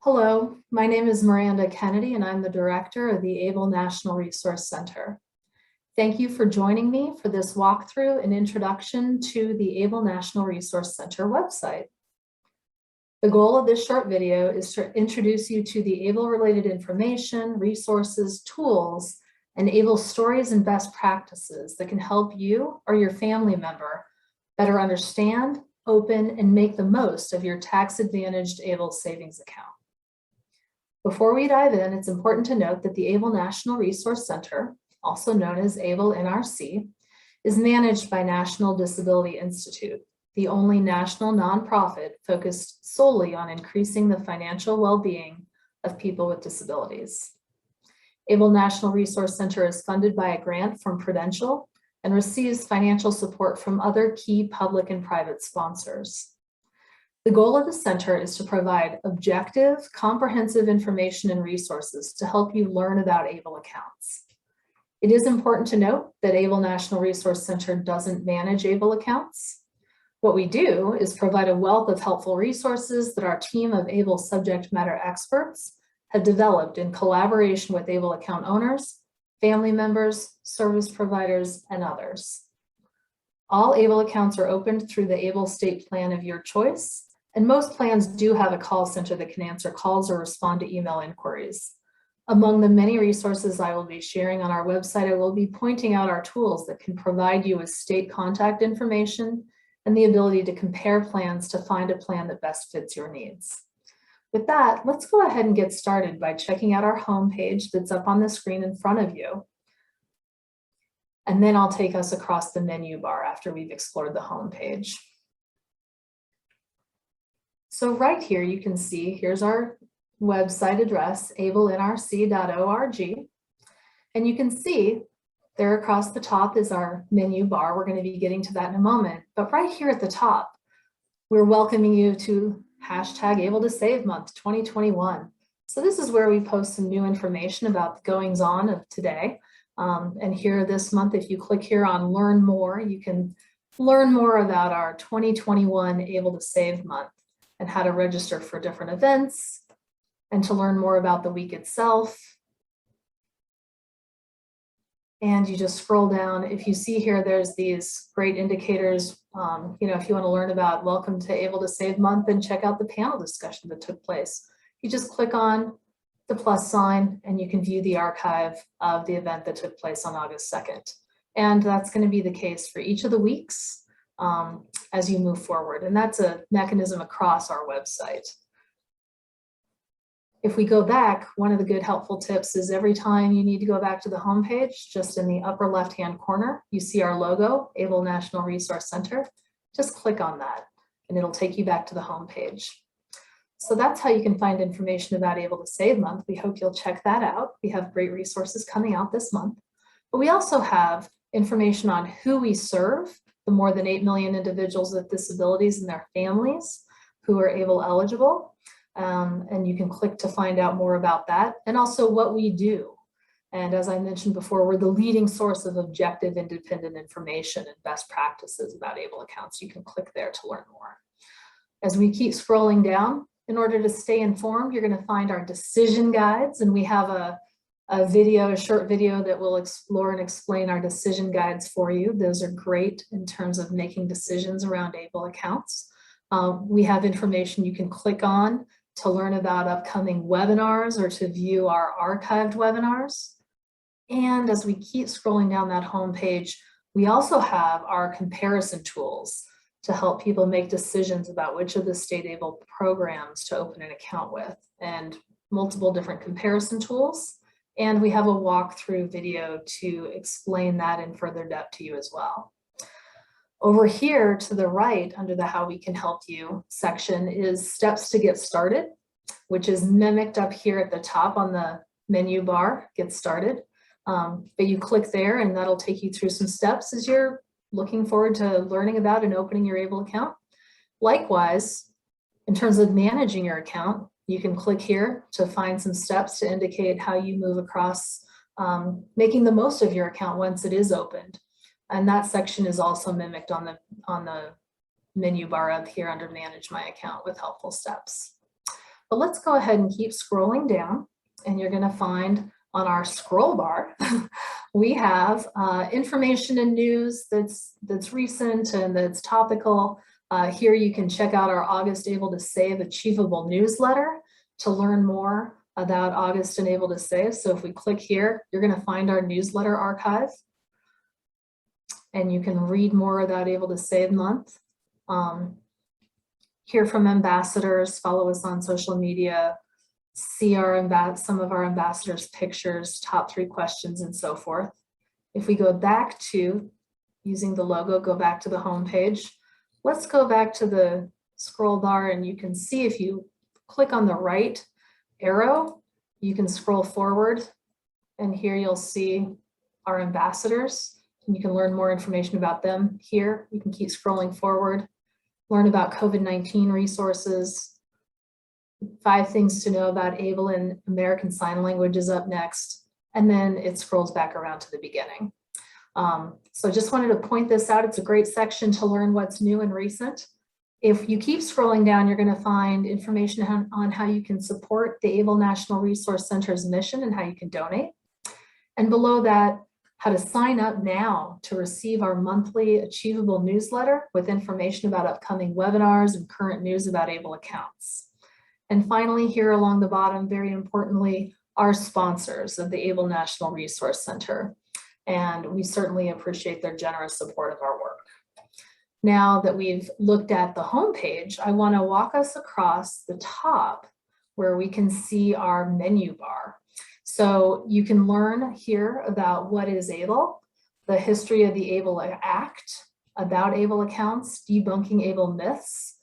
Hello, my name is Miranda Kennedy and I'm the director of the Able National Resource Center. Thank you for joining me for this walkthrough and introduction to the Able National Resource Center website. The goal of this short video is to introduce you to the Able-related information, resources, tools, and Able stories and best practices that can help you or your family member better understand, open, and make the most of your tax-advantaged Able savings account. Before we dive in, it's important to note that the Able National Resource Center, also known as Able NRC, is managed by National Disability Institute, the only national nonprofit focused solely on increasing the financial well-being of people with disabilities. Able National Resource Center is funded by a grant from Prudential and receives financial support from other key public and private sponsors. The goal of the center is to provide objective, comprehensive information and resources to help you learn about Able accounts. It is important to note that Able National Resource Center doesn't manage Able accounts. What we do is provide a wealth of helpful resources that our team of Able subject matter experts have developed in collaboration with Able account owners, family members, service providers, and others. All Able accounts are opened through the Able state plan of your choice. And most plans do have a call center that can answer calls or respond to email inquiries. Among the many resources I will be sharing on our website, I will be pointing out our tools that can provide you with state contact information and the ability to compare plans to find a plan that best fits your needs. With that, let's go ahead and get started by checking out our homepage that's up on the screen in front of you. And then I'll take us across the menu bar after we've explored the homepage. So right here, you can see, here's our website address, ablenrc.org. And you can see there across the top is our menu bar. We're going to be getting to that in a moment. But right here at the top, we're welcoming you to hashtag Able to Save Month 2021. So this is where we post some new information about the goings on of today. And here this month, if you click here on Learn More, you can learn more about our 2021 Able to Save Month and how to register for different events and to learn more about the week itself. And you just scroll down. If you see here, there's these great indicators. If you want to learn about Welcome to Able to Save Month and check out the panel discussion that took place, you just click on the plus sign and you can view the archive of the event that took place on August 2nd. And that's going to be the case for each of the weeks as you move forward. And that's a mechanism across our website. If we go back, one of the good helpful tips is every time you need to go back to the homepage, just in the upper left-hand corner, you see our logo, Able National Resource Center. Just click on that and it'll take you back to the homepage. So that's how you can find information about Able to Save Month. We hope you'll check that out. We have great resources coming out this month. But we also have information on who we serve, the more than 8 million individuals with disabilities and their families who are Able eligible. And you can click to find out more about that, and also what we do. And as I mentioned before, we're the leading source of objective, independent information and best practices about Able accounts. You can click there to learn more. As we keep scrolling down, in order to stay informed, you're going to find our decision guides, and we have a short video that will explore and explain our decision guides for you. Those are great in terms of making decisions around Able accounts. We have information you can click on to learn about upcoming webinars or to view our archived webinars. And as we keep scrolling down that homepage, we also have our comparison tools to help people make decisions about which of the state Able programs to open an account with, and multiple different comparison tools. And we have a walkthrough video to explain that in further depth to you as well. Over here to the right, under the How We Can Help You section, is Steps to Get Started, which is mimicked up here at the top on the menu bar, Get Started. But you click there and that'll take you through some steps as you're looking forward to learning about and opening your Able account. Likewise, in terms of managing your account, you can click here to find some steps to indicate how you move across making the most of your account once it is opened. And that section is also mimicked on the menu bar up here under Manage My Account with helpful steps. But let's go ahead and keep scrolling down, and you're going to find on our scroll bar, we have information and news that's recent and that's topical. Here you can check out our August Able to Save Achievable newsletter to learn more about August and Able to Save. So if we click here, you're going to find our newsletter archive, and you can read more about Able to Save month. Hear from ambassadors, follow us on social media, see some of our ambassadors' pictures, top 3 questions, and so forth. If we go back to using the logo, go back to the home page. Let's go back to the scroll bar, and you can see if you click on the right arrow, you can scroll forward, and here you'll see our ambassadors, and you can learn more information about them here. You can keep scrolling forward, learn about COVID-19 resources. 5 things to know about ABLE and American Sign Language is up next, and then it scrolls back around to the beginning. So just wanted to point this out. It's a great section to learn what's new and recent. If you keep scrolling down, you're going to find information on how you can support the ABLE National Resource Center's mission and how you can donate. And below that, how to sign up now to receive our monthly Achievable newsletter with information about upcoming webinars and current news about ABLE accounts. And finally, here along the bottom, very importantly, our sponsors of the ABLE National Resource Center. And we certainly appreciate their generous support of our work. Now that we've looked at the homepage, I want to walk us across the top where we can see our menu bar. So you can learn here about what is ABLE, the history of the ABLE Act, about ABLE accounts, debunking ABLE myths,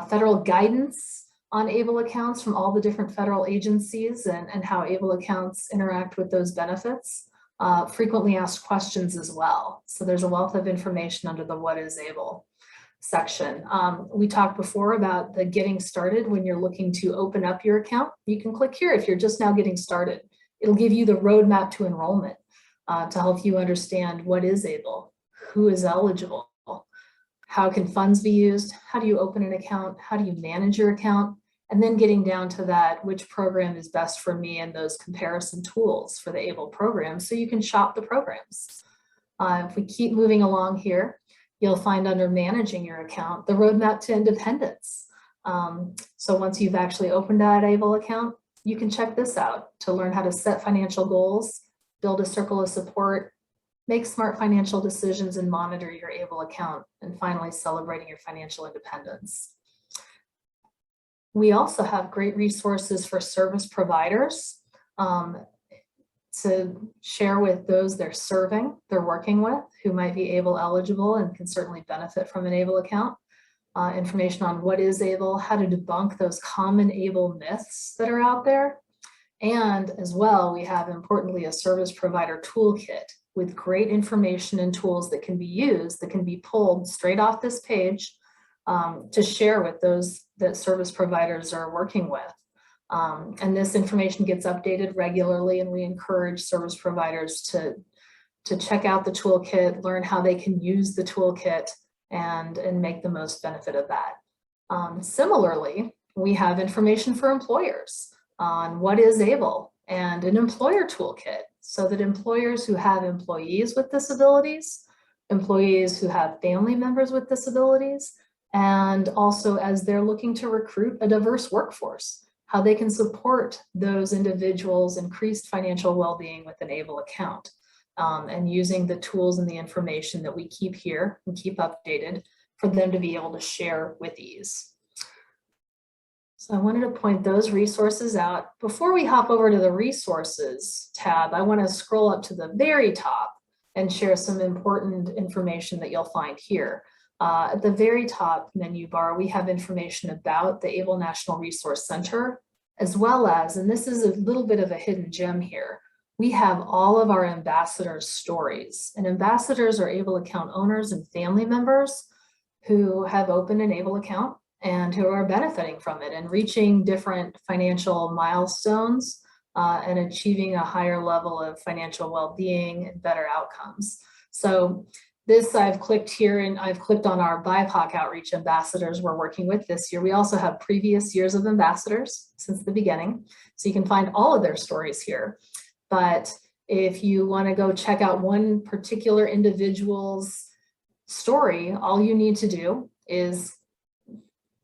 federal guidance on ABLE accounts from all the different federal agencies and how ABLE accounts interact with those benefits, frequently asked questions as well. So there's a wealth of information under the What is ABLE section. We talked before about the getting started when you're looking to open up your account. You can click here if you're just now getting started. It'll give you the roadmap to enrollment to help you understand what is ABLE, who is eligible, how can funds be used, how do you open an account, how do you manage your account, and then getting down to that, which program is best for me and those comparison tools for the ABLE program so you can shop the programs. If we keep moving along here, you'll find under managing your account, the roadmap to independence. So once you've actually opened that ABLE account, you can check this out to learn how to set financial goals, build a circle of support, make smart financial decisions, and monitor your ABLE account, and finally celebrating your financial independence. We also have great resources for service providers to share with those they're serving, they're working with, who might be ABLE eligible and can certainly benefit from an ABLE account. Information on what is ABLE, how to debunk those common ABLE myths that are out there. And as well, we have importantly a service provider toolkit with great information and tools that can be used, that can be pulled straight off this page to share with those that service providers are working with. And this information gets updated regularly, and we encourage service providers to check out the toolkit, learn how they can use the toolkit, and make the most benefit of that. Similarly, we have information for employers on what is ABLE and an employer toolkit so that employers who have employees with disabilities, employees who have family members with disabilities, and also as they're looking to recruit a diverse workforce, how they can support those individuals' increased financial well-being with an ABLE account. And using the tools and the information that we keep here and keep updated for them to be able to share with ease. So I wanted to point those resources out. Before we hop over to the resources tab, I want to scroll up to the very top and share some important information that you'll find here. At the very top menu bar, we have information about the ABLE National Resource Center, as well as, and this is a little bit of a hidden gem here, we have all of our ambassadors' stories. And ambassadors are ABLE account owners and family members who have opened an ABLE account and who are benefiting from it and reaching different financial milestones and achieving a higher level of financial well-being and better outcomes. So This I've clicked here and I've clicked on our BIPOC outreach ambassadors we're working with this year. We also have previous years of ambassadors since the beginning. So you can find all of their stories here. But if you want to go check out one particular individual's story, all you need to do is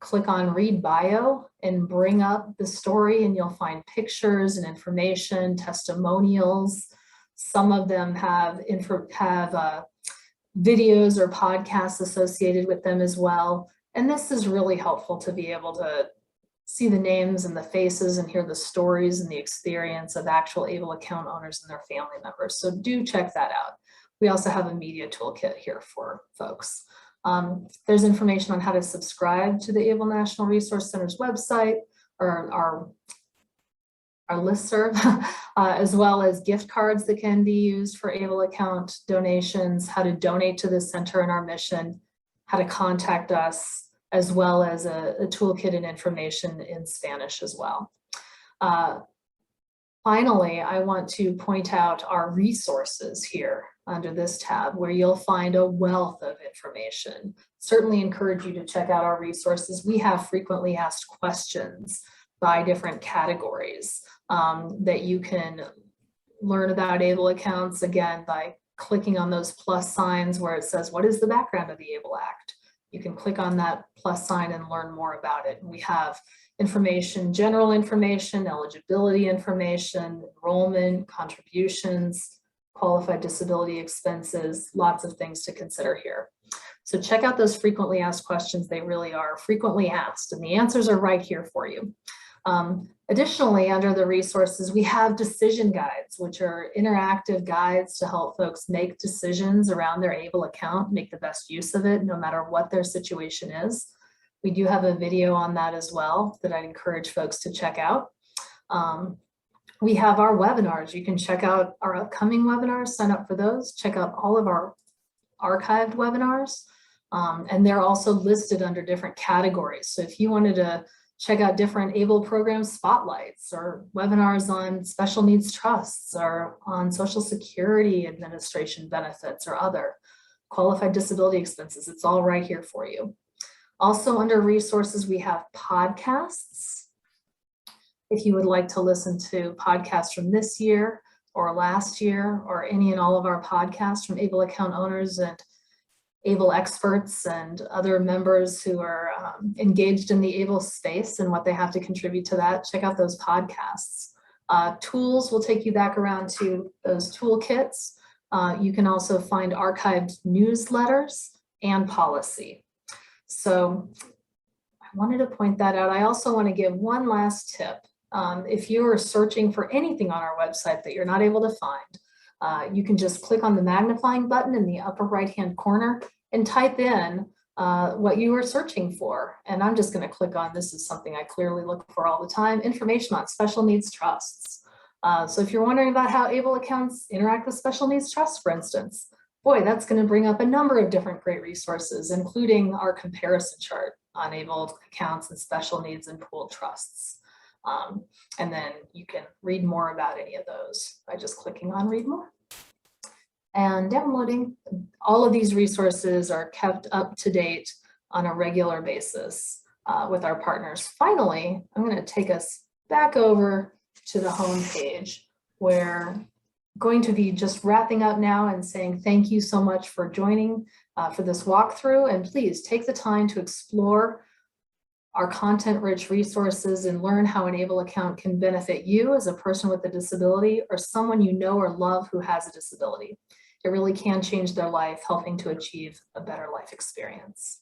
click on read bio and bring up the story, and you'll find pictures and information, testimonials. Some of them have videos or podcasts associated with them as well. And this is really helpful to be able to see the names and the faces and hear the stories and the experience of actual ABLE account owners and their family members. So do check that out. We also have a media toolkit here for folks. There's information on how to subscribe to the ABLE National Resource Center's website, or our listserv, as well as gift cards that can be used for ABLE account donations, how to donate to the center and our mission, how to contact us, as well as a toolkit and information in Spanish as well. Finally, I want to point out our resources here under this tab, where you'll find a wealth of information. Certainly encourage you to check out our resources. We have frequently asked questions by different categories that you can learn about ABLE accounts, again, by clicking on those plus signs where it says, what is the background of the ABLE Act? You can click on that plus sign and learn more about it. And we have information, general information, eligibility information, enrollment, contributions, qualified disability expenses, lots of things to consider here. So check out those frequently asked questions. They really are frequently asked, and the answers are right here for you. Additionally, under the resources, we have decision guides, which are interactive guides to help folks make decisions around their ABLE account, make the best use of it, no matter what their situation is. We do have a video on that as well that I'd encourage folks to check out. We have our webinars. You can check out our upcoming webinars, sign up for those, check out all of our archived webinars, and they're also listed under different categories. So if you wanted to check out different ABLE program spotlights or webinars on special needs trusts or on Social Security Administration benefits or other qualified disability expenses, it's all right here for you. Also under resources, we have podcasts. If you would like to listen to podcasts from this year or last year, or any and all of our podcasts from ABLE account owners and ABLE experts and other members who are engaged in the ABLE space and what they have to contribute to that, check out those podcasts. Tools will take you back around to those toolkits. You can also find archived newsletters and policy. So I wanted to point that out. I also want to give one last tip. If you are searching for anything on our website that you're not able to find, you can just click on the magnifying button in the upper right-hand corner and type in what you are searching for. And I'm just going to click on, this is something I clearly look for all the time, information on special needs trusts. So if you're wondering about how ABLE accounts interact with special needs trusts, for instance, boy, that's going to bring up a number of different great resources, including our comparison chart on ABLE accounts and special needs and pooled trusts. And then you can read more about any of those by just clicking on read more and downloading. All of these resources are kept up to date on a regular basis with our partners. Finally, I'm going to take us back over to the home page, where I'm going to be just wrapping up now and saying thank you so much for joining for this walkthrough, and please take the time to explore our content-rich resources and learn how an ABLE account can benefit you as a person with a disability or someone you know or love who has a disability. It really can change their life, helping to achieve a better life experience.